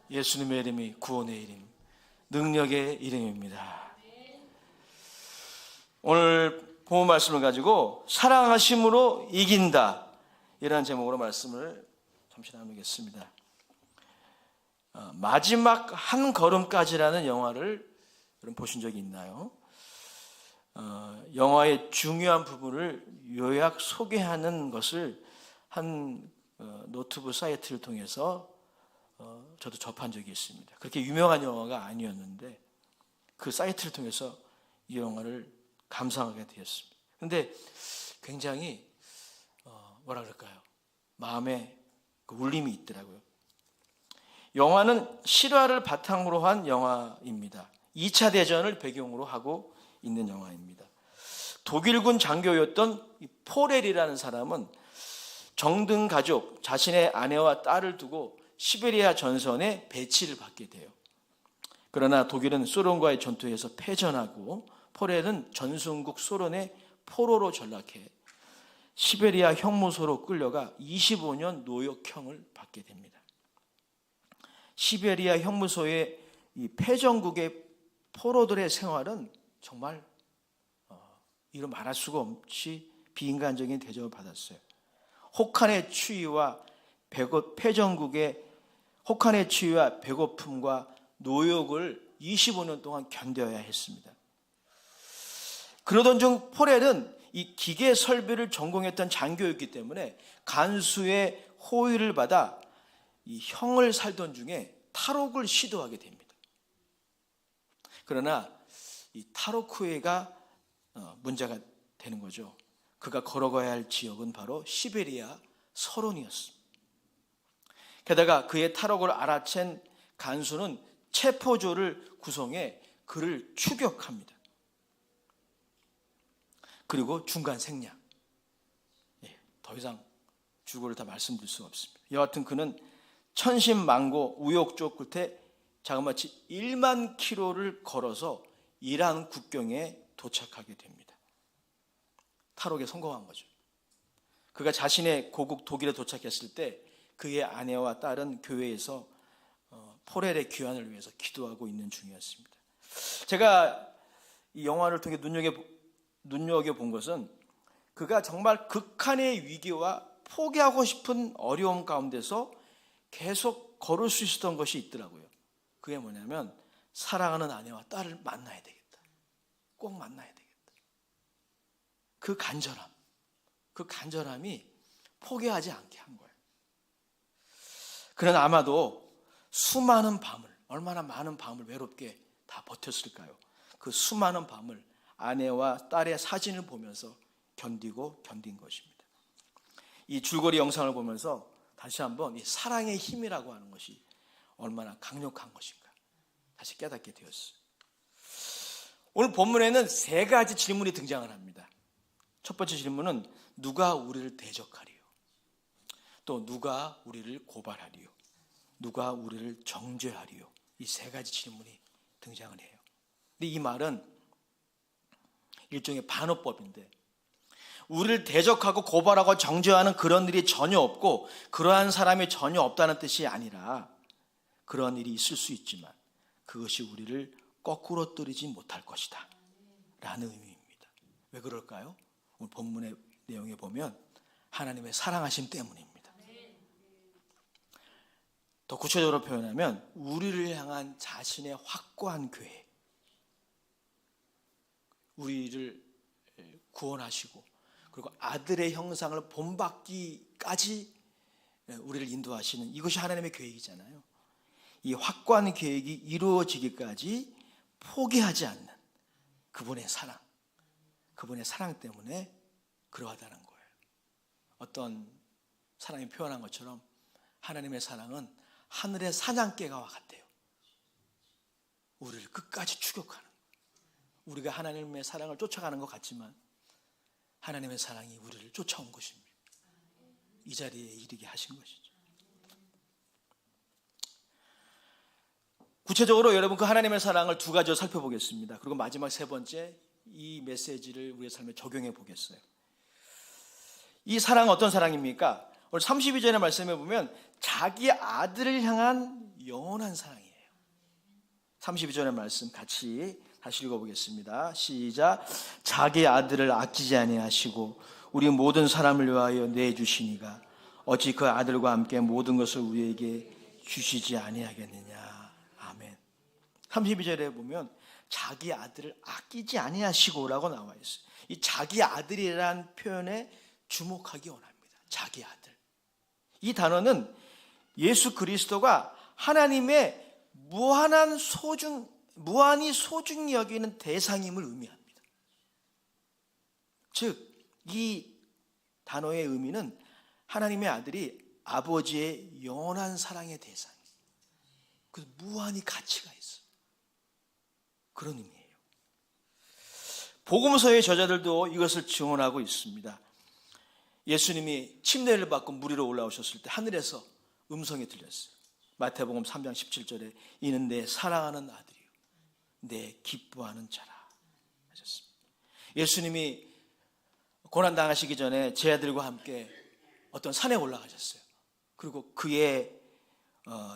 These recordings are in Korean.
예수님의 이름이 구원의 이름, 능력의 이름입니다. 오늘 본문 말씀을 가지고 사랑하심으로 이긴다, 이라는 제목으로 말씀을 잠시 나누겠습니다. 마지막 한 걸음까지라는 영화를 여러분 보신 적이 있나요? 영화의 중요한 부분을 요약 소개하는 것을 한 노트북 사이트를 통해서 저도 접한 적이 있습니다. 그렇게 유명한 영화가 아니었는데 그 사이트를 통해서 이 영화를 감상하게 되었습니다. 그런데 굉장히 뭐라 그럴까요? 마음에 그 울림이 있더라고요. 영화는 실화를 바탕으로 한 영화입니다. 2차 대전을 배경으로 하고 있는 영화입니다. 독일군 장교였던 포렐이라는 사람은 정든 가족, 자신의 아내와 딸을 두고 시베리아 전선에 배치를 받게 돼요. 그러나 독일은 소련과의 전투에서 패전하고 포렐은 전순국 소련의 포로로 전락해 시베리아 형무소로 끌려가 25년 노역형을 받게 됩니다. 시베리아 형무소의 이 패전국의 포로들의 생활은 정말 이루 말할 수가 없이 비인간적인 대접을 받았어요. 혹한의 추위와 혹한의 추위와 배고픔과 노역을 25년 동안 견뎌야 했습니다. 그러던 중 포렐은 이 기계 설비를 전공했던 장교였기 때문에 간수의 호의를 받아 이 형을 살던 중에 탈옥을 시도하게 됩니다. 그러나 이 탈옥 후회가 문제가 되는 거죠. 그가 걸어가야 할 지역은 바로 시베리아 서론이었습니다. 게다가 그의 탈옥을 알아챈 간수는 체포조를 구성해 그를 추격합니다. 그리고 중간 생략. 더 이상 주거를 다 말씀드릴 수가 없습니다. 여하튼 그는 천신만고 우욕조 끝에 자그마치 1만 킬로를 걸어서 이란 국경에 도착하게 됩니다. 탈옥에 성공한 거죠. 그가 자신의 고국 독일에 도착했을 때 그의 아내와 딸은 교회에서 포렐의 귀환을 위해서 기도하고 있는 중이었습니다. 제가 이 영화를 통해 눈여겨본 것은 그가 정말 극한의 위기와 포기하고 싶은 어려움 가운데서 계속 걸을 수 있었던 것이 있더라고요. 그게 뭐냐면 사랑하는 아내와 딸을 만나야 되겠다. 꼭 만나야 되겠다. 그 간절함이 포기하지 않게 한 거예요. 그는 아마도 수많은 밤을, 얼마나 많은 밤을 외롭게 다 버텼을까요? 그 수많은 밤을 아내와 딸의 사진을 보면서 견딘 것입니다. 이 줄거리 영상을 보면서 다시 한번 이 사랑의 힘이라고 하는 것이 얼마나 강력한 것인가 다시 깨닫게 되었어요. 오늘 본문에는 3가지 질문이 등장을 합니다. 첫 번째 질문은 누가 우리를 대적하리요? 또 누가 우리를 고발하리요? 누가 우리를 정죄하리요? 이 3가지 질문이 등장을 해요. 근데 이 말은 일종의 반어법인데 우리를 대적하고 고발하고 정죄하는 그런 일이 전혀 없고 그러한 사람이 전혀 없다는 뜻이 아니라 그런 일이 있을 수 있지만 그것이 우리를 거꾸로 떨어지지 못할 것이다 라는 의미입니다. 왜 그럴까요? 오늘 본문의 내용에 보면 하나님의 사랑하심 때문입니다. 더 구체적으로 표현하면 우리를 향한 자신의 확고한 계획, 우리를 구원하시고 그리고 아들의 형상을 본받기까지 우리를 인도하시는 이것이 하나님의 계획이잖아요. 이 확고한 계획이 이루어지기까지 포기하지 않는 그분의 사랑 때문에 그러하다는 거예요. 어떤 사람이 표현한 것처럼 하나님의 사랑은 하늘의 사냥개와 같아요. 우리를 끝까지 추격하는 거예요. 우리가 하나님의 사랑을 쫓아가는 것 같지만 하나님의 사랑이 우리를 쫓아온 것입니다. 이 자리에 이르게 하신 것이죠. 구체적으로 여러분 그 하나님의 사랑을 2가지로 살펴보겠습니다. 그리고 마지막 3번째 이 메시지를 우리의 삶에 적용해 보겠어요. 이 사랑은 어떤 사랑입니까? 오늘 32절의 말씀에 보면 자기 아들을 향한 영원한 사랑이에요. 32절의 말씀 같이 다시 읽어보겠습니다. 시작. 자기 아들을 아끼지 아니하시고 우리 모든 사람을 위하여 내주시니가 어찌 그 아들과 함께 모든 것을 우리에게 주시지 아니하겠느냐. 아멘. 32절에 보면 자기 아들을 아끼지 아니하시고 라고 나와 있어요. 이 자기 아들이라는 표현에 주목하기 원합니다. 자기 아들. 이 단어는 예수 그리스도가 하나님의 무한히 소중히 여기는 대상임을 의미합니다. 즉, 이 단어의 의미는 하나님의 아들이 아버지의 영원한 사랑의 대상이에요. 그래서 무한히 가치가 있어요. 그런 의미예요. 복음서의 저자들도 이것을 증언하고 있습니다. 예수님이 침례를 받고 물 위로 올라오셨을 때 하늘에서 음성이 들렸어요. 마태복음 3장 17절에 이는 내 사랑하는 아들이요 내 기뻐하는 자라 하셨습니다. 예수님이 고난당하시기 전에 제 아들과 함께 어떤 산에 올라가셨어요. 그리고 그의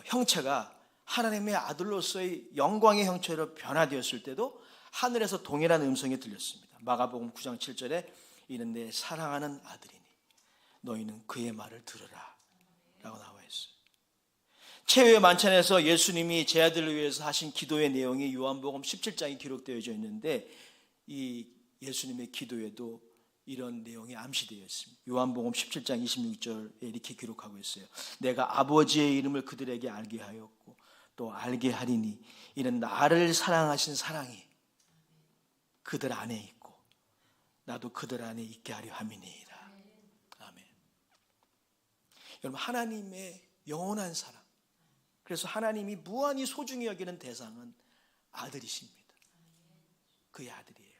형체가 하나님의 아들로서의 영광의 형체로 변화되었을 때도 하늘에서 동일한 음성이 들렸습니다. 마가복음 9장 7절에 이는 내 사랑하는 아들이니 너희는 그의 말을 들으라 라고 나와 있어요. 최후의 만찬에서 예수님이 제 아들을 위해서 하신 기도의 내용이 요한복음 17장에 기록되어져 있는데 이 예수님의 기도에도 이런 내용이 암시되어 있습니다. 요한복음 17장 26절에 이렇게 기록하고 있어요. 내가 아버지의 이름을 그들에게 알게 하였고 또 알게 하리니 이는 나를 사랑하신 사랑이 그들 안에 있고 나도 그들 안에 있게 하려 함이니이다. 아멘. 여러분, 하나님의 영원한 사랑, 그래서 하나님이 무한히 소중히 여기는 대상은 아들이십니다. 그의 아들이에요.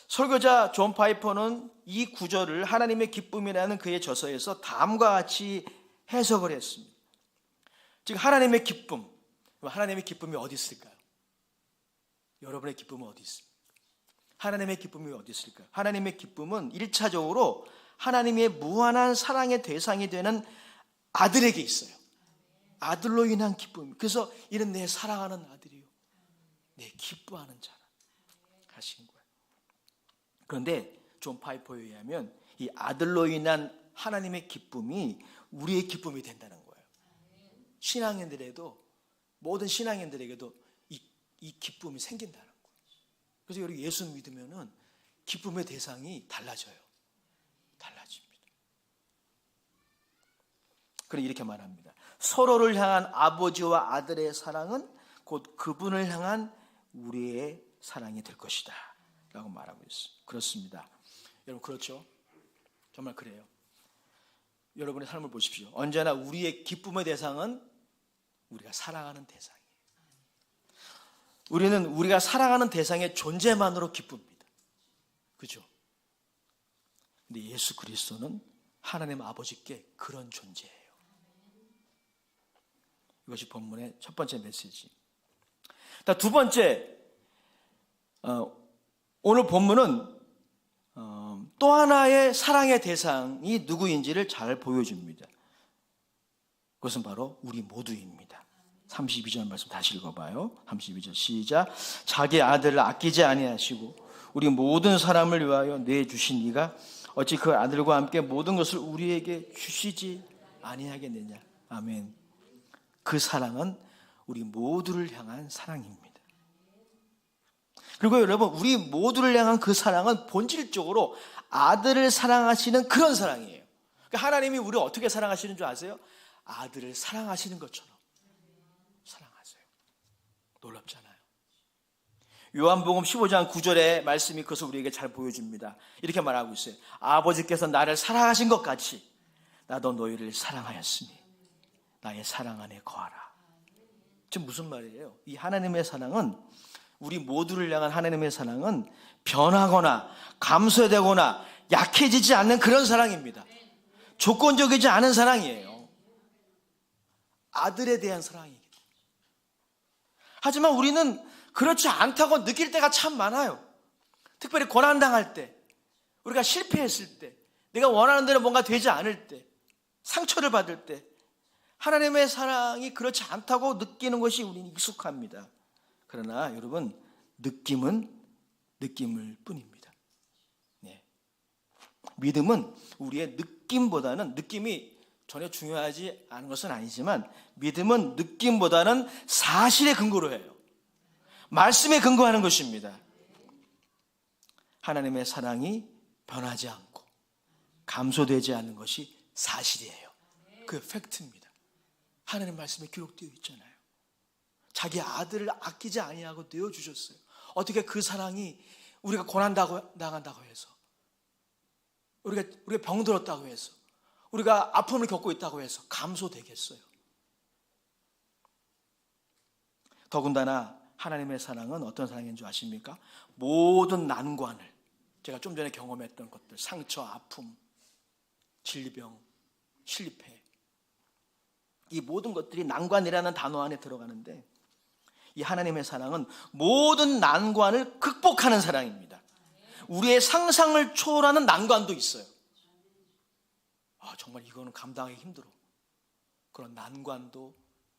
설교자 존 파이퍼는 이 구절을 하나님의 기쁨이라는 그의 저서에서 다음과 같이 해석을 했습니다. 즉 하나님의 기쁨, 하나님의 기쁨이 어디 있을까요? 여러분의 기쁨은 어디 있습니까? 하나님의 기쁨이 어디 있을까요? 하나님의 기쁨은 1차적으로 하나님의 무한한 사랑의 대상이 되는 아들에게 있어요. 아들로 인한 기쁨. 그래서 이는 내 사랑하는 아들이요 내 기뻐하는 자라 하신 거예요. 그런데 존 파이퍼에 의하면 이 아들로 인한 하나님의 기쁨이 우리의 기쁨이 된다는 거예요. 신앙인들에도, 모든 신앙인들에게도 이 기쁨이 생긴다는 거예요. 그래서 여러분 예수 믿으면은 기쁨의 대상이 달라집니다. 그럼 이렇게 말합니다. 서로를 향한 아버지와 아들의 사랑은 곧 그분을 향한 우리의 사랑이 될 것이다 라고 말하고 있어요. 그렇습니다. 여러분, 그렇죠? 정말 그래요. 여러분의 삶을 보십시오. 언제나 우리의 기쁨의 대상은 우리가 사랑하는 대상이에요. 우리는 우리가 사랑하는 대상의 존재만으로 기쁩니다. 그죠? 근데 예수 그리스도는 하나님 아버지께 그런 존재예요. 이것이 본문의 첫 번째 메시지. 두 번째, 오늘 본문은 또 하나의 사랑의 대상이 누구인지를 잘 보여줍니다. 그것은 바로 우리 모두입니다. 32절 말씀 다시 읽어봐요. 32절 시작. 자기 아들을 아끼지 아니하시고 우리 모든 사람을 위하여 내주신 이가 어찌 그 아들과 함께 모든 것을 우리에게 주시지 아니하겠느냐. 아멘. 그 사랑은 우리 모두를 향한 사랑입니다. 그리고 여러분, 우리 모두를 향한 그 사랑은 본질적으로 아들을 사랑하시는 그런 사랑이에요. 그러니까 하나님이 우리를 어떻게 사랑하시는 줄 아세요? 아들을 사랑하시는 것처럼 사랑하세요. 놀랍잖아요. 요한복음 15장 9절의 말씀이 그것을 우리에게 잘 보여줍니다. 이렇게 말하고 있어요. 아버지께서 나를 사랑하신 것 같이 나도 너희를 사랑하였으니 나의 사랑 안에 거하라. 지금 무슨 말이에요? 이 하나님의 사랑은, 우리 모두를 향한 하나님의 사랑은 변하거나 감소되거나 약해지지 않는 그런 사랑입니다. 조건적이지 않은 사랑이에요. 아들에 대한 사랑이에요. 하지만 우리는 그렇지 않다고 느낄 때가 참 많아요. 특별히 고난당할 때, 우리가 실패했을 때, 내가 원하는 대로 뭔가 되지 않을 때, 상처를 받을 때 하나님의 사랑이 그렇지 않다고 느끼는 것이 우리는 익숙합니다. 그러나 여러분, 느낌은 느낌일 뿐입니다. 네. 믿음은 우리의 느낌보다는, 느낌이 전혀 중요하지 않은 것은 아니지만, 믿음은 느낌보다는 사실에 근거로 해요. 말씀에 근거하는 것입니다. 하나님의 사랑이 변하지 않고 감소되지 않는 것이 사실이에요. 그게 팩트입니다. 하나님 말씀에 기록되어 있잖아요. 자기 아들을 아끼지 아니하고 내어주셨어요. 어떻게 그 사랑이 우리가 고난당한다고 해서, 우리가 병들었다고 해서, 우리가 아픔을 겪고 있다고 해서 감소되겠어요? 더군다나 하나님의 사랑은 어떤 사랑인 줄 아십니까? 모든 난관을, 제가 좀 전에 경험했던 것들, 상처, 아픔, 질병, 실패, 이 모든 것들이 난관이라는 단어 안에 들어가는데, 이 하나님의 사랑은 모든 난관을 극복하는 사랑입니다. 우리의 상상을 초월하는 난관도 있어요. 정말 이거는 감당하기 힘들어. 그런 난관도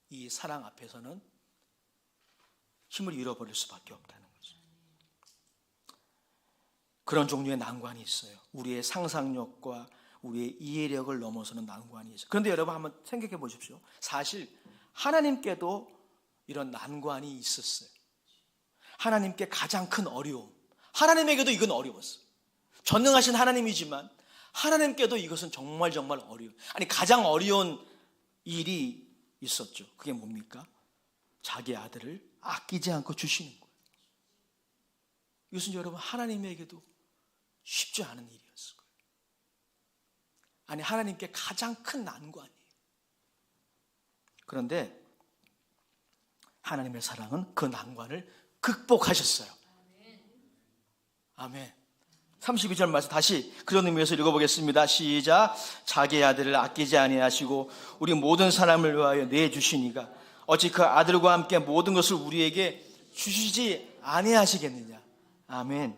이 사랑 앞에서는 힘을 잃어버릴 수밖에 없다는 거죠. 그런 종류의 난관이 있어요. 우리의 상상력과 우리의 이해력을 넘어서는 난관이 있어요. 그런데 여러분 한번 생각해 보십시오. 사실 하나님께도 이런 난관이 있었어요. 하나님께 가장 큰 어려움, 하나님에게도 이건 어려웠어요. 전능하신 하나님이지만 하나님께도 이것은 정말 어려워요. 가장 어려운 일이 있었죠. 그게 뭡니까? 자기 아들을 아끼지 않고 주시는 거예요. 이것은 여러분 하나님에게도 쉽지 않은 일이었을 거예요. 하나님께 가장 큰 난관이에요. 그런데 하나님의 사랑은 그 난관을 극복하셨어요. 아멘. 32절 말씀 다시 그런 의미에서 읽어보겠습니다. 시작. 자기 아들을 아끼지 아니하시고 우리 모든 사람을 위하여 내주시니가 어찌 그 아들과 함께 모든 것을 우리에게 주시지 아니하시겠느냐. 아멘.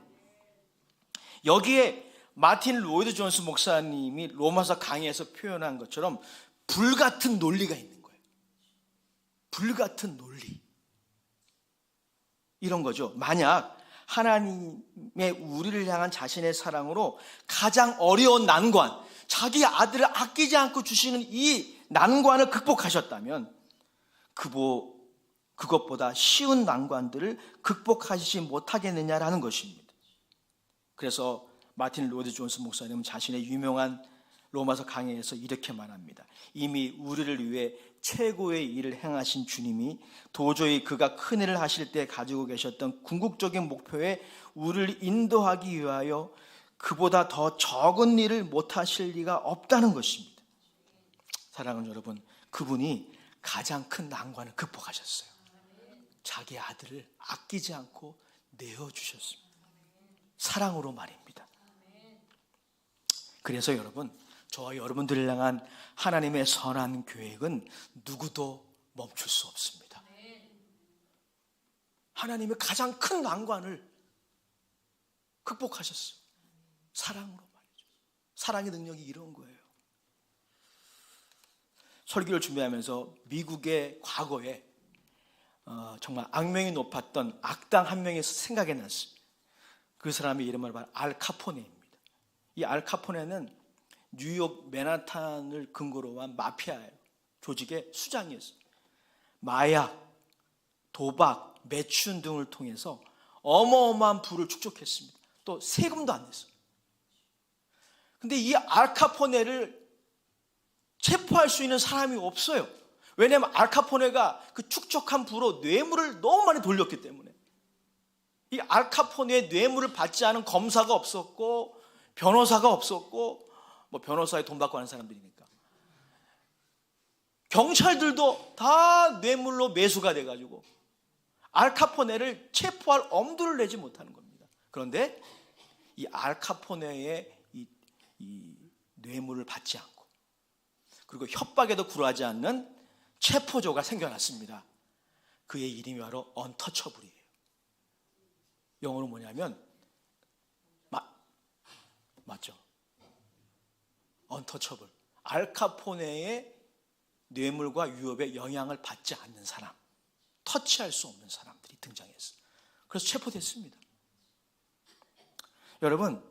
여기에 마틴 로이드 존스 목사님이 로마서 강의에서 표현한 것처럼 불같은 논리가 있는 거예요. 불같은 논리. 이런 거죠. 만약 하나님의 우리를 향한 자신의 사랑으로 가장 어려운 난관, 자기 아들을 아끼지 않고 주시는 이 난관을 극복하셨다면 그것보다 쉬운 난관들을 극복하시지 못하겠느냐라는 것입니다. 그래서 마틴 로이드 존스 목사님은 자신의 유명한 로마서 강해에서 이렇게 말합니다. 이미 우리를 위해 최고의 일을 행하신 주님이 도저히 그가 큰 일을 하실 때 가지고 계셨던 궁극적인 목표에 우리를 인도하기 위하여 그보다 더 적은 일을 못하실 리가 없다는 것입니다. 사랑하는 여러분, 그분이 가장 큰 난관을 극복하셨어요. 자기 아들을 아끼지 않고 내어주셨습니다. 사랑으로 말입니다. 그래서 여러분, 저와 여러분들을 향한 하나님의 선한 계획은 누구도 멈출 수 없습니다. 하나님의 가장 큰 난관을 극복하셨어요. 사랑으로 말이죠. 사랑의 능력이 이런 거예요. 설교를 준비하면서 미국의 과거에 정말 악명이 높았던 악당 한 명이 생각이 났어요. 그 사람의 이름을 말하면 알 카포네입니다. 이 알 카포네는 뉴욕 맨하탄을 근거로 한 마피아 조직의 수장이었어요. 마약, 도박, 매춘 등을 통해서 어마어마한 부를 축적했습니다. 또 세금도 안 냈어요. 근데 이 알 카포네를 체포할 수 있는 사람이 없어요. 왜냐하면 알 카포네가 그 축적한 부로 뇌물을 너무 많이 돌렸기 때문에. 이 알 카포네의 뇌물을 받지 않은 검사가 없었고 변호사가 없었고, 변호사에 돈 받고 하는 사람들이니까 경찰들도 다 뇌물로 매수가 돼가지고 알 카포네를 체포할 엄두를 내지 못하는 겁니다. 그런데 이 알 카포네의 이 뇌물을 받지 않고 그리고 협박에도 굴하지 않는 체포조가 생겨났습니다. 그의 이름이 바로 언터처블이에요. 영어로 뭐냐면 맞죠? 언터처블. 알카포네의 뇌물과 유업에 영향을 받지 않는 사람, 터치할 수 없는 사람들이 등장했어요. 그래서 체포됐습니다. 여러분,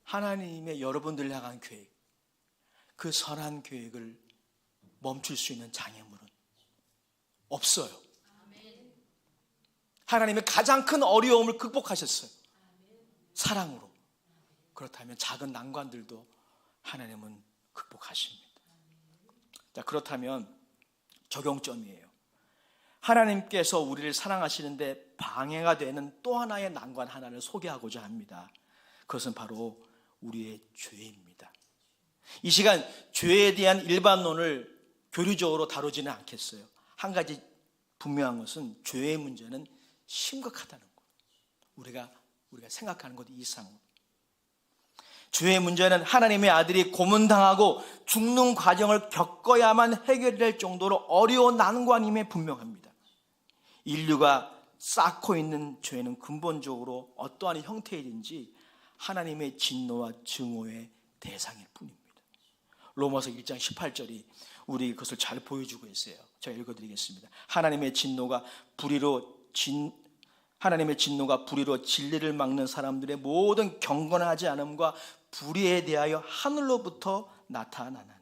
하나님의 여러분들을 향한 계획, 그 선한 계획을 멈출 수 있는 장애물은 없어요. 하나님의 가장 큰 어려움을 극복하셨어요. 사랑으로. 그렇다면 작은 난관들도 하나님은 극복하십니다. 자, 그렇다면 적용점이에요. 하나님께서 우리를 사랑하시는데 방해가 되는 또 하나의 난관 하나를 소개하고자 합니다. 그것은 바로 우리의 죄입니다. 이 시간 죄에 대한 일반론을 교리적으로 다루지는 않겠어요. 한 가지 분명한 것은 죄의 문제는 심각하다는 것. 우리가 생각하는 것 이상으로. 죄의 문제는 하나님의 아들이 고문당하고 죽는 과정을 겪어야만 해결될 정도로 어려운 난관임에 분명합니다. 인류가 쌓고 있는 죄는 근본적으로 어떠한 형태이든지 하나님의 진노와 증오의 대상일 뿐입니다. 로마서 1장 18절이 우리 그것을 잘 보여주고 있어요. 제가 읽어드리겠습니다. 하나님의 진노가 불의로 진리를 막는 사람들의 모든 경건하지 않음과 불의에 대하여 하늘로부터 나타나나니.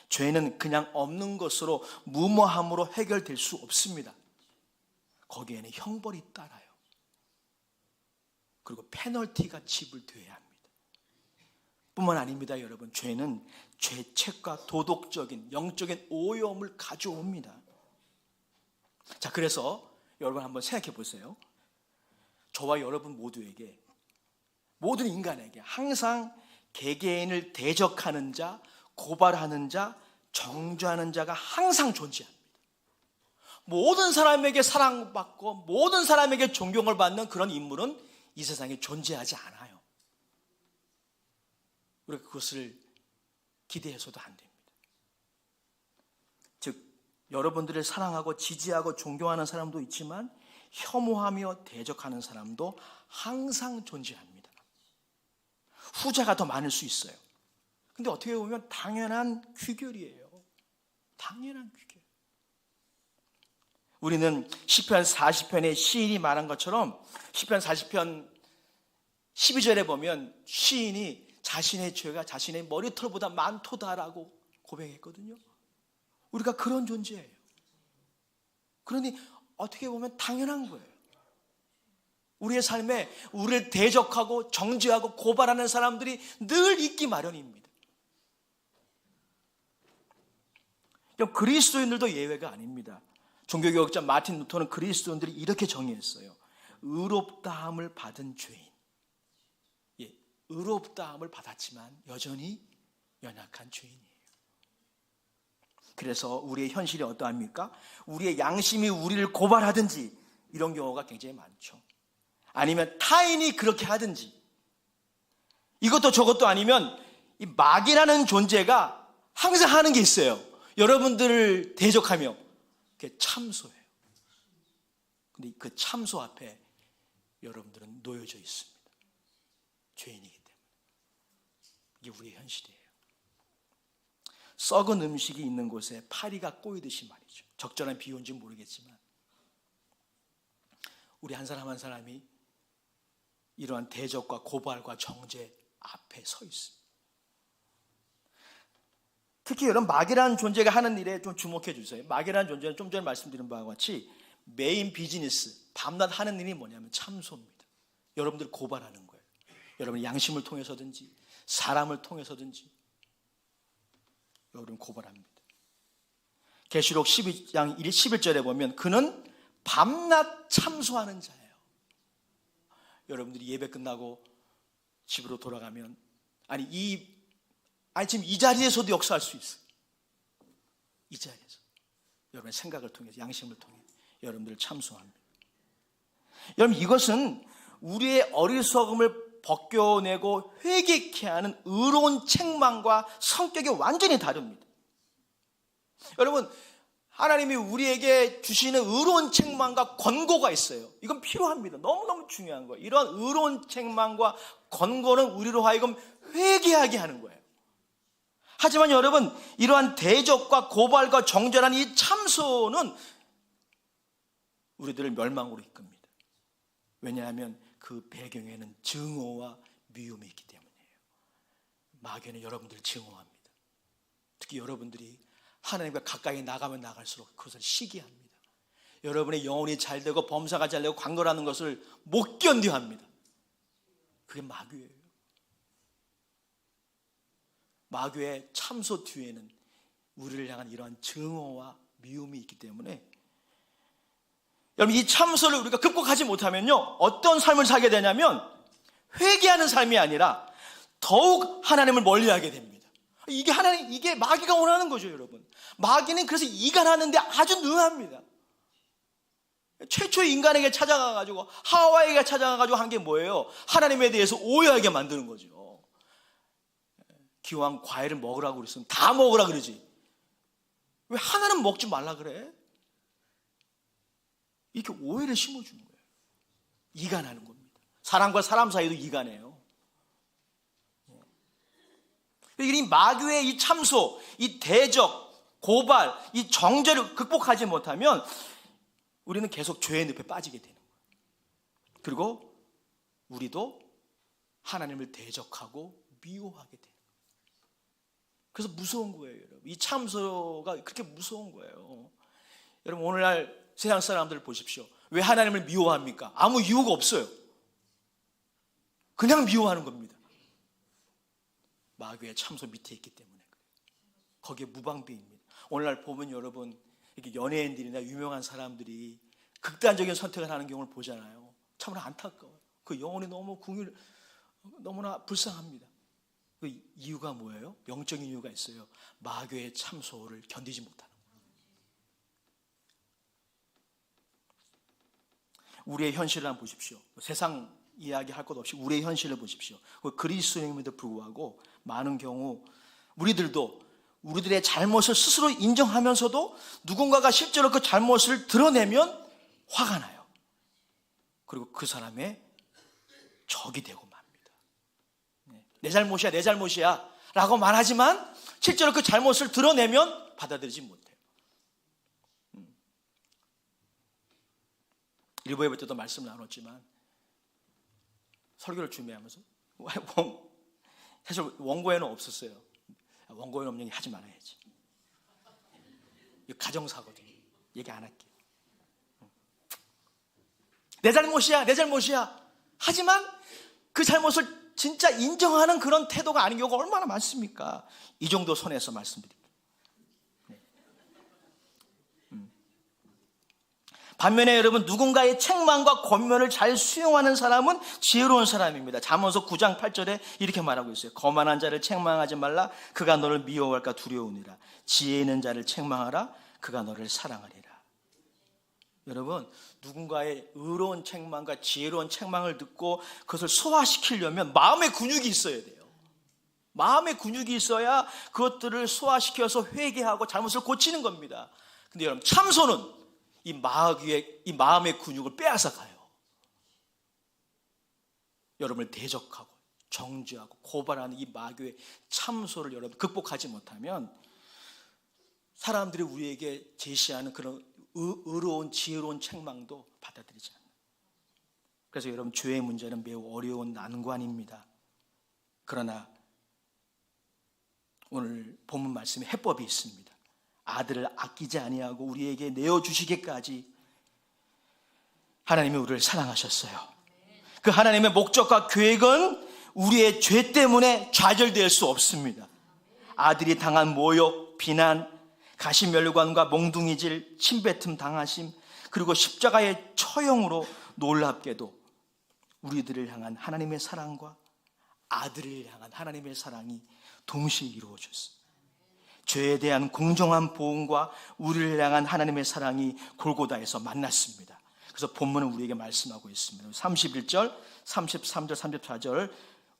죄는 그냥 없는 것으로 무모함으로 해결될 수 없습니다. 거기에는 형벌이 따라요. 그리고 페널티가 지불돼야 합니다. 뿐만 아닙니다, 여러분. 죄는 죄책과 도덕적인 영적인 오염을 가져옵니다. 자, 그래서 여러분 한번 생각해 보세요. 저와 여러분 모두에게, 모든 인간에게 항상 개개인을 대적하는 자, 고발하는 자, 정죄하는 자가 항상 존재합니다. 모든 사람에게 사랑받고 모든 사람에게 존경을 받는 그런 인물은 이 세상에 존재하지 않아요. 우리가 그것을 기대해서도 안 됩니다. 즉, 여러분들을 사랑하고 지지하고 존경하는 사람도 있지만 혐오하며 대적하는 사람도 항상 존재합니다. 후자가 더 많을 수 있어요. 근데 어떻게 보면 당연한 귀결이에요. 당연한 귀결. 우리는 시편 40편의 시인이 말한 것처럼 시편 40편 12절에 보면 시인이 자신의 죄가 자신의 머리털보다 많도다라고 고백했거든요. 우리가 그런 존재예요. 그러니 어떻게 보면 당연한 거예요. 우리의 삶에 우리를 대적하고 정죄하고 고발하는 사람들이 늘 있기 마련입니다. 그리스도인들도 예외가 아닙니다. 종교개혁자 마틴 루터는 그리스도인들이 이렇게 정의했어요. 의롭다함을 받은 죄인. 예, 의롭다함을 받았지만 여전히 연약한 죄인이에요. 그래서 우리의 현실이 어떠합니까? 우리의 양심이 우리를 고발하든지 이런 경우가 굉장히 많죠. 아니면 타인이 그렇게 하든지, 이것도 저것도 아니면 이 마귀라는 존재가 항상 하는 게 있어요. 여러분들을 대적하며 그게 참소예요. 근데 그 참소 앞에 여러분들은 놓여져 있습니다. 죄인이기 때문에. 이게 우리의 현실이에요. 썩은 음식이 있는 곳에 파리가 꼬이듯이 말이죠. 적절한 비유인지는 모르겠지만 우리 한 사람 한 사람이 이러한 대적과 고발과 정죄 앞에 서 있습니다. 특히 이런 마귀라는 존재가 하는 일에 좀 주목해 주세요. 마귀라는 존재는 좀 전에 말씀드린 바와 같이 메인 비즈니스, 밤낮 하는 일이 뭐냐면 참소입니다. 여러분들 고발하는 거예요. 여러분 양심을 통해서든지 사람을 통해서든지 여러분 고발합니다. 계시록 12장 11절에 보면 그는 밤낮 참소하는 자예요. 여러분들이 예배 끝나고 집으로 돌아가면 지금 이 자리에서도 역사할 수 있어요. 이 자리에서 여러분의 생각을 통해서 양심을 통해 여러분들을 참소합니다. 여러분 이것은 우리의 어리석음을 벗겨내고 회개케 하는 의로운 책망과 성격이 완전히 다릅니다. 여러분 하나님이 우리에게 주시는 의로운 책망과 권고가 있어요. 이건 필요합니다. 너무너무 중요한 거예요. 이런 의로운 책망과 권고는 우리로 하여금 회개하게 하는 거예요. 하지만 여러분, 이러한 대적과 고발과 정죄라는 이 참소는 우리들을 멸망으로 이끕니다. 왜냐하면 그 배경에는 증오와 미움이 있기 때문이에요. 마귀는 여러분들을 증오합니다. 특히 여러분들이 하나님과 가까이 나가면 나갈수록 그것을 시기합니다. 여러분의 영혼이 잘되고 범사가 잘되고 광고라는 것을 못 견뎌합니다. 그게 마귀예요. 마귀의 참소 뒤에는 우리를 향한 이러한 증오와 미움이 있기 때문에 여러분, 이 참소를 우리가 극복하지 못하면요, 어떤 삶을 살게 되냐면 회개하는 삶이 아니라 더욱 하나님을 멀리하게 됩니다. 이게 마귀가 원하는 거죠, 여러분. 마귀는 그래서 이간하는데 아주 능합니다. 최초 인간에게 찾아가가지고 하와에게 찾아가가지고 한 게 뭐예요? 하나님에 대해서 오해하게 만드는 거죠. 기왕 과일을 먹으라고 그랬으면 다 먹으라 그러지, 왜 하나는 먹지 말라 그래? 이렇게 오해를 심어주는 거예요. 이간하는 겁니다. 사람과 사람 사이도 이간해요. 이 마귀의 이 참소, 이 대적, 고발, 이 정죄를 극복하지 못하면 우리는 계속 죄의 늪에 빠지게 되는 거예요. 그리고 우리도 하나님을 대적하고 미워하게 돼요. 그래서 무서운 거예요, 여러분. 이 참소가 그렇게 무서운 거예요. 여러분, 오늘날 세상 사람들 보십시오. 왜 하나님을 미워합니까? 아무 이유가 없어요. 그냥 미워하는 겁니다. 마귀의 참소 밑에 있기 때문에 그래요. 거기에 무방비입니다. 오늘날 보면 여러분, 이렇게 연예인들이나 유명한 사람들이 극단적인 선택을 하는 경우를 보잖아요. 참으로 안타까워요. 그 영혼이 너무나 불쌍합니다. 그 이유가 뭐예요? 영적인 이유가 있어요. 마귀의 참소를 견디지 못하는 거예요. 우리의 현실을 한번 보십시오. 세상 이야기할 것 없이 우리의 현실을 보십시오. 그리스도인임에도 불구하고 많은 경우 우리들도 우리들의 잘못을 스스로 인정하면서도 누군가가 실제로 그 잘못을 드러내면 화가 나요. 그리고 그 사람의 적이 되고 맙니다. 내 잘못이야, 내 잘못이야 라고 말하지만 실제로 그 잘못을 드러내면 받아들이지 못해요. 일부 예배 때도 말씀을 나눴지만 설교를 준비하면서 사실 원고에는 없었어요. 원고에는 없는 얘기 하지 말아야지. 이거 가정사거든요. 얘기 안 할게요. 내 잘못이야, 내 잘못이야. 하지만 그 잘못을 진짜 인정하는 그런 태도가 아닌 경우가 얼마나 많습니까? 이 정도 선에서 말씀드릴게요. 반면에 여러분, 누군가의 책망과 권면을 잘 수용하는 사람은 지혜로운 사람입니다. 잠언서 9장 8절에 이렇게 말하고 있어요. 거만한 자를 책망하지 말라. 그가 너를 미워할까 두려우니라. 지혜 있는 자를 책망하라. 그가 너를 사랑하리라. 여러분, 누군가의 의로운 책망과 지혜로운 책망을 듣고 그것을 소화시키려면 마음의 근육이 있어야 돼요. 마음의 근육이 있어야 그것들을 소화시켜서 회개하고 잘못을 고치는 겁니다. 근데 여러분, 참소는 이 마음의 근육을 빼앗아 가요. 여러분을 대적하고 정죄하고 고발하는 이 마귀의 참소를 여러분 극복하지 못하면 사람들이 우리에게 제시하는 그런 의로운 지혜로운 책망도 받아들이지 않아요. 그래서 여러분, 죄의 문제는 매우 어려운 난관입니다. 그러나 오늘 본문 말씀에 해법이 있습니다. 아들을 아끼지 아니하고 우리에게 내어주시기까지 하나님이 우리를 사랑하셨어요. 그 하나님의 목적과 계획은 우리의 죄 때문에 좌절될 수 없습니다. 아들이 당한 모욕, 비난, 가시면류관과 몽둥이질, 침뱉음 당하심, 그리고 십자가의 처형으로 놀랍게도 우리들을 향한 하나님의 사랑과 아들을 향한 하나님의 사랑이 동시에 이루어졌습니다. 죄에 대한 공정한 보응과 우리를 향한 하나님의 사랑이 골고다에서 만났습니다. 그래서 본문은 우리에게 말씀하고 있습니다. 31절, 33절, 34절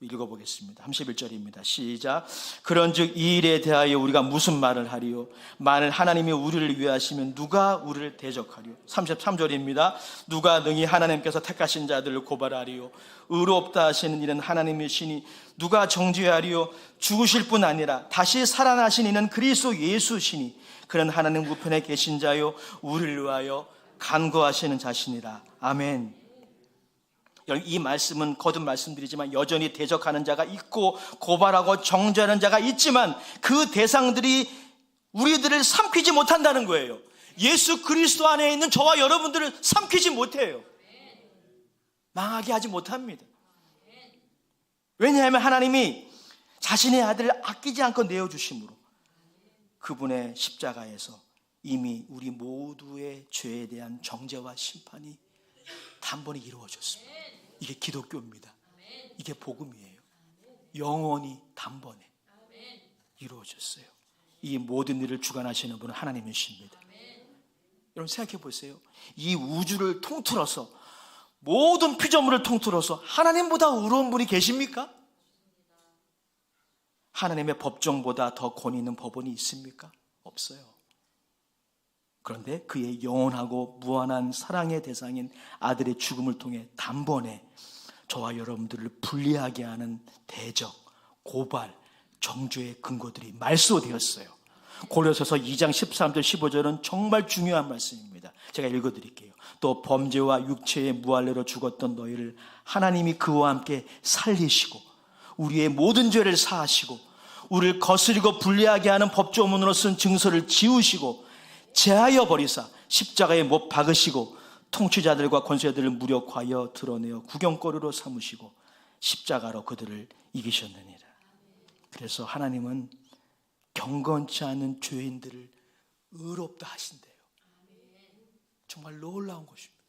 읽어보겠습니다. 31절입니다. 시작. 그런즉 이 일에 대하여 우리가 무슨 말을 하리요? 만일 하나님이 우리를 위하시면 누가 우리를 대적하리요? 33절입니다. 누가 능히 하나님께서 택하신 자들을 고발하리요? 의롭다 하시는 이는 하나님이시니 누가 정죄하리요? 죽으실 뿐 아니라 다시 살아나신 이는 그리스도 예수시니 그는 하나님 우편에 계신 자요 우리를 위하여 간구하시는 자시니라. 아멘. 이 말씀은 거듭 말씀드리지만 여전히 대적하는 자가 있고 고발하고 정죄하는 자가 있지만 그 대상들이 우리들을 삼키지 못한다는 거예요. 예수 그리스도 안에 있는 저와 여러분들을 삼키지 못해요. 망하게 하지 못합니다. 왜냐하면 하나님이 자신의 아들을 아끼지 않고 내어주심으로 그분의 십자가에서 이미 우리 모두의 죄에 대한 정죄와 심판이 단번에 이루어졌습니다. 이게 기독교입니다. 이게 복음이에요. 영원히 단번에 이루어졌어요. 이 모든 일을 주관하시는 분은 하나님이십니다. 여러분 생각해 보세요. 이 우주를 통틀어서 모든 피조물을 통틀어서 하나님보다 의로운 분이 계십니까? 하나님의 법정보다 더 권위 있는 법원이 있습니까? 없어요. 그런데 그의 영원하고 무한한 사랑의 대상인 아들의 죽음을 통해 단번에 저와 여러분들을 불리하게 하는 대적, 고발, 정죄의 근거들이 말소되었어요. 고린도서 2장 13절 15절은 정말 중요한 말씀입니다. 제가 읽어드릴게요. 또 범죄와 육체의 무할례로 죽었던 너희를 하나님이 그와 함께 살리시고 우리의 모든 죄를 사하시고 우리를 거스리고 불리하게 하는 법조문으로 쓴 증서를 지우시고 제하여 버리사 십자가에 못 박으시고 통치자들과 권세자들을 무력하여 드러내어 구경거리로 삼으시고 십자가로 그들을 이기셨느니라. 그래서 하나님은 경건치 않은 죄인들을 의롭다 하신대요. 정말 놀라운 것입니다.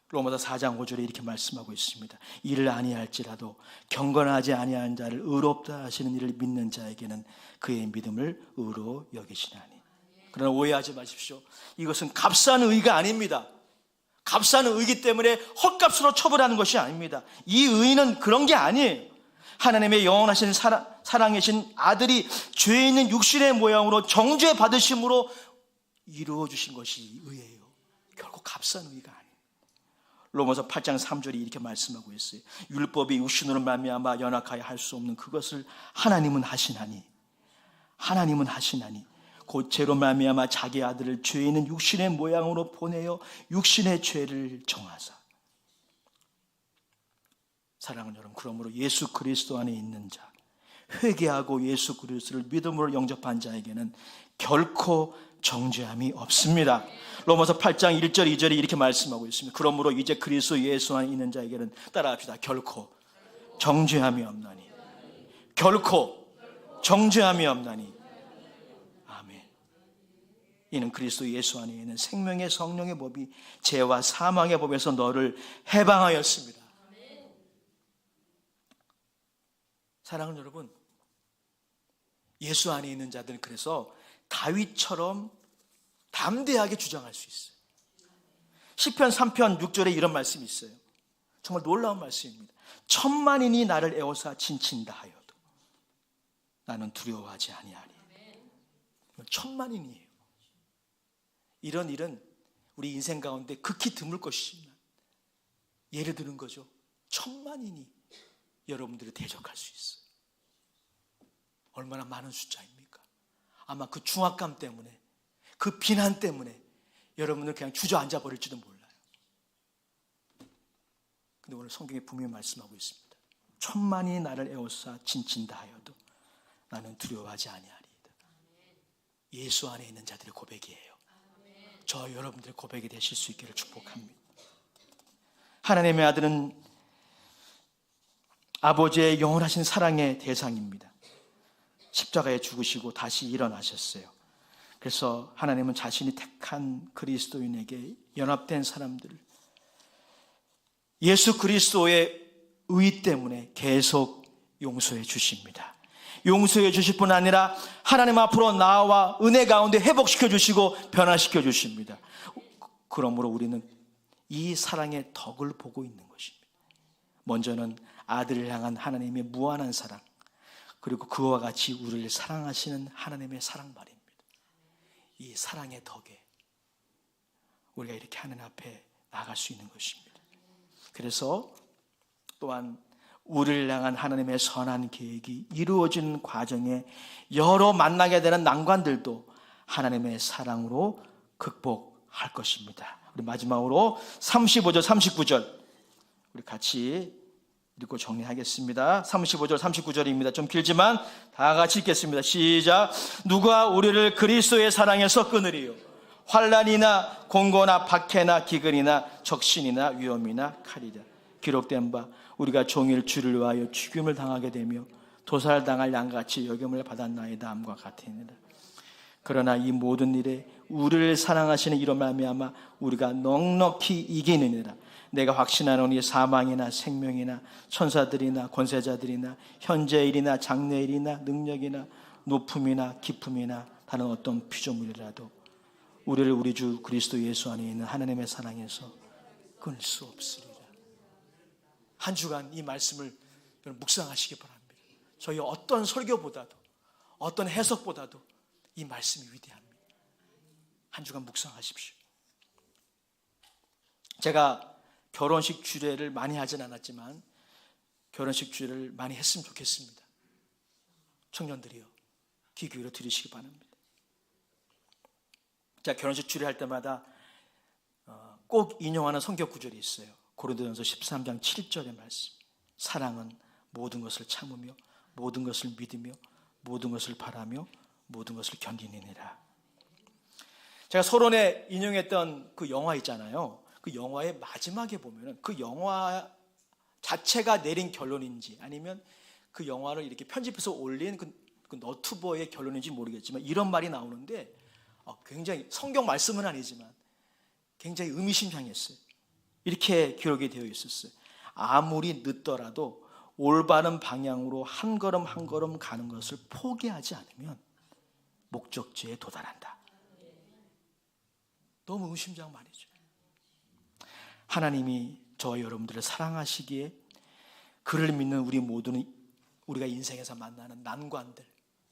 로마서 4장 5절에 이렇게 말씀하고 있습니다. 이를 아니할지라도 경건하지 아니한 자를 의롭다 하시는 이를 믿는 자에게는 그의 믿음을 의로 여기시나니. 그러나 오해하지 마십시오. 이것은 값싼 의가 아닙니다. 값싼 의기 때문에 헛값으로 처벌하는 것이 아닙니다. 이 의는 그런 게 아니에요. 하나님의 영원하신 사랑이신 아들이 죄 있는 육신의 모양으로 정죄 받으심으로 이루어 주신 것이 의예요. 결코 값싼 의가 아니에요. 로마서 8장 3절이 이렇게 말씀하고 있어요. 율법이 육신으로 말미암아 연약하여 할 수 없는 그것을 하나님은 하시나니 곧 죄로 말미암아 자기 아들을 죄 있는 육신의 모양으로 보내어 육신의 죄를 정하사. 사랑하는 여러분, 그러므로 예수 그리스도 안에 있는 자, 회개하고 예수 그리스도를 믿음으로 영접한 자에게는 결코 정죄함이 없습니다. 로마서 8장 1절 2절이 이렇게 말씀하고 있습니다. 그러므로 이제 그리스도 예수 안에 있는 자에게는 따라합시다. 결코 정죄함이 없나니. 결코 정죄함이 없나니. 아멘. 이는 그리스도 예수 안에 있는 생명의 성령의 법이 죄와 사망의 법에서 너를 해방하였습니다. 사랑하는 여러분, 예수 안에 있는 자들은 그래서 다윗처럼 담대하게 주장할 수 있어요. 시편 3편 6절에 이런 말씀이 있어요. 정말 놀라운 말씀입니다. 천만인이 나를 에워싸 진친다 하여도 나는 두려워하지 아니하리. 천만인이에요. 이런 일은 우리 인생 가운데 극히 드물 것이지만 예를 드는 거죠. 천만인이 여러분들을 대적할 수 있어요. 얼마나 많은 숫자입니까? 아마 그 중압감 때문에, 그 비난 때문에 여러분들 그냥 주저앉아 버릴지도 몰라요. 근데 오늘 성경에 분명히 말씀하고 있습니다. 천만이 나를 에워싸 진친다 하여도 나는 두려워하지 아니하리이다. 예수 안에 있는 자들의 고백이에요. 저 여러분들의 고백이 되실 수 있기를 축복합니다. 하나님의 아들은 아버지의 영원하신 사랑의 대상입니다. 십자가에 죽으시고 다시 일어나셨어요. 그래서 하나님은 자신이 택한 그리스도인에게 연합된 사람들을 예수 그리스도의 의 때문에 계속 용서해 주십니다. 용서해 주실 뿐 아니라 하나님 앞으로 나와 은혜 가운데 회복시켜 주시고 변화시켜 주십니다. 그러므로 우리는 이 사랑의 덕을 보고 있는 것입니다. 먼저는 아들을 향한 하나님의 무한한 사랑, 그리고 그와 같이 우리를 사랑하시는 하나님의 사랑 말입니다. 이 사랑의 덕에 우리가 이렇게 하나님 앞에 나갈 수 있는 것입니다. 그래서 또한 우리를 향한 하나님의 선한 계획이 이루어지는 과정에 여러 만나게 되는 난관들도 하나님의 사랑으로 극복할 것입니다. 우리 마지막으로 35절 39절 우리 같이 읽고 정리하겠습니다. 35절 39절입니다. 좀 길지만 다 같이 읽겠습니다. 시작. 누가 우리를 그리스도의 사랑에서 끊으리요? 환난이나 공고나 박해나 기근이나 적신이나 위험이나 칼이라. 기록된 바 우리가 종일 주를 위하여 죽임을 당하게 되며 도살당할 양같이 여김을 받았나이다 함과 같으니라. 그러나 이 모든 일에 우리를 사랑하시는 이로 말미암아 우리가 넉넉히 이기느니라. 내가 확신하노니 사망이나 생명이나 천사들이나 권세자들이나 현재일이나 장래일이나 능력이나 높음이나 깊음이나 다른 어떤 피조물이라도 우리를 우리 주 그리스도 예수 안에 있는 하나님의 사랑에서 끊을 수 없으리라. 한 주간 이 말씀을 묵상하시기 바랍니다. 저희 어떤 설교보다도 어떤 해석보다도 이 말씀이 위대합니다. 한 주간 묵상하십시오. 제가 결혼식 주례를 많이 하진 않았지만 결혼식 주례를 많이 했으면 좋겠습니다. 청년들이요, 귀 기울여 들으시기 바랍니다. 제가 결혼식 주례할 때마다 꼭 인용하는 성경 구절이 있어요. 고린도전서 13장 7절의 말씀. 사랑은 모든 것을 참으며 모든 것을 믿으며 모든 것을 바라며 모든 것을 견디느니라. 제가 서론에 인용했던 그 영화 있잖아요. 그 영화의 마지막에 보면은 그 영화 자체가 내린 결론인지 아니면 그 영화를 이렇게 편집해서 올린 그 너튜버의 결론인지 모르겠지만 이런 말이 나오는데 굉장히 성경 말씀은 아니지만 굉장히 의미심장했어요. 이렇게 기록이 되어 있었어요. 아무리 늦더라도 올바른 방향으로 한 걸음 한 걸음 가는 것을 포기하지 않으면 목적지에 도달한다. 너무 의심장 말이죠. 하나님이 저와 여러분들을 사랑하시기에 그를 믿는 우리 모두는 우리가 인생에서 만나는 난관들,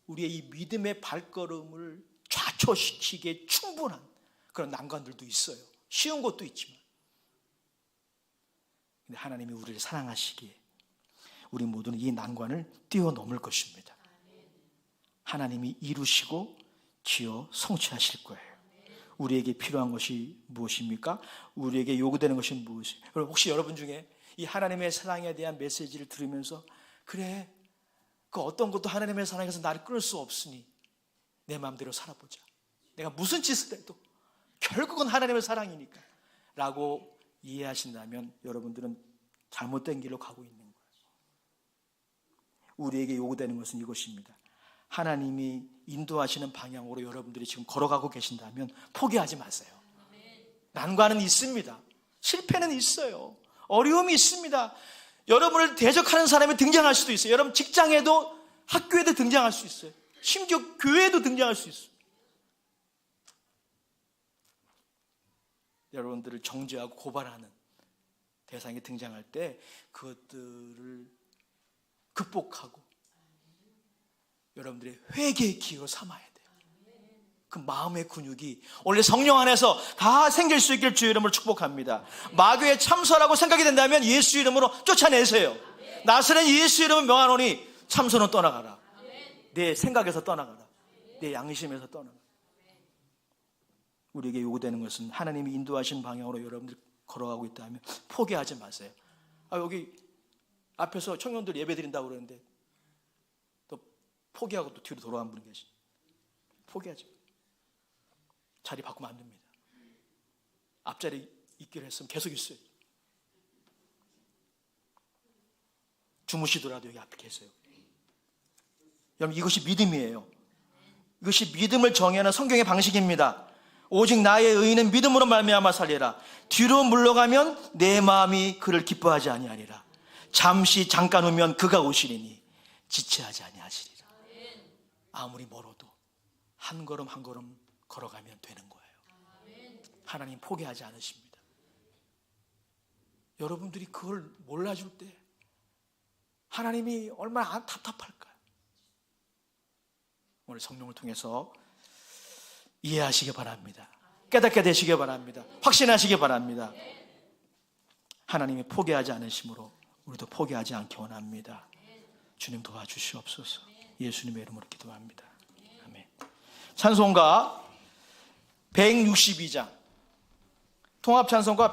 우리의 이 믿음의 발걸음을 좌초시키기에 충분한 그런 난관들도 있어요. 쉬운 것도 있지만. 근데 하나님이 우리를 사랑하시기에 우리 모두는 이 난관을 뛰어넘을 것입니다. 하나님이 이루시고 지어 성취하실 거예요. 우리에게 필요한 것이 무엇입니까? 우리에게 요구되는 것이 무엇입니까? 혹시 여러분 중에 이 하나님의 사랑에 대한 메시지를 들으면서 그래, 그 어떤 것도 하나님의 사랑에서 나를 끊을 수 없으니 내 마음대로 살아보자. 내가 무슨 짓을 해도 결국은 하나님의 사랑이니까 라고 이해하신다면 여러분들은 잘못된 길로 가고 있는 거예요. 우리에게 요구되는 것은 이것입니다. 하나님이 인도하시는 방향으로 여러분들이 지금 걸어가고 계신다면 포기하지 마세요. 난관은 있습니다. 실패는 있어요. 어려움이 있습니다. 여러분을 대적하는 사람이 등장할 수도 있어요. 여러분 직장에도 학교에도 등장할 수 있어요. 심지어 교회에도 등장할 수 있어요. 여러분들을 정죄하고 고발하는 대상이 등장할 때 그것들을 극복하고 여러분들의 회개의 기회로 삼아야 돼요. 그 마음의 근육이 원래 성령 안에서 다 생길 수 있길 주의 이름으로 축복합니다. 마귀의 참소라고 생각이 된다면 예수 이름으로 쫓아내세요. 나서는 예수 이름을 명하노니 참소는 떠나가라. 내 생각에서 떠나가라. 내 양심에서 떠나가라. 우리에게 요구되는 것은 하나님이 인도하신 방향으로 여러분들이 걸어가고 있다면 포기하지 마세요. 여기 앞에서 청년들 예배 드린다고 그러는데 또 포기하고 또 뒤로 돌아간 분이 계시. 포기하지 마세요. 자리 바꾸면 안 됩니다. 앞자리 있기로 했으면 계속 있어요. 주무시더라도 여기 앞에 계세요. 여러분 이것이 믿음이에요. 이것이 믿음을 정의하는 성경의 방식입니다. 오직 나의 의인은 믿음으로 말미암아 살리라. 뒤로 물러가면 내 마음이 그를 기뻐하지 아니하리라. 잠깐 후면 그가 오시리니 지체하지 아니하시리라. 아무리 멀어도 한 걸음 한 걸음 걸어가면 되는 거예요. 하나님 포기하지 않으십니다. 여러분들이 그걸 몰라줄 때 하나님이 얼마나 답답할까요? 오늘 성령을 통해서 이해하시기 바랍니다. 깨닫게 되시기 바랍니다. 확신하시기 바랍니다. 하나님이 포기하지 않으심으로 우리도 포기하지 않기 원합니다. 주님 도와주시옵소서. 예수님의 이름으로 기도합니다. 아멘. 찬송가 162장 통합찬송가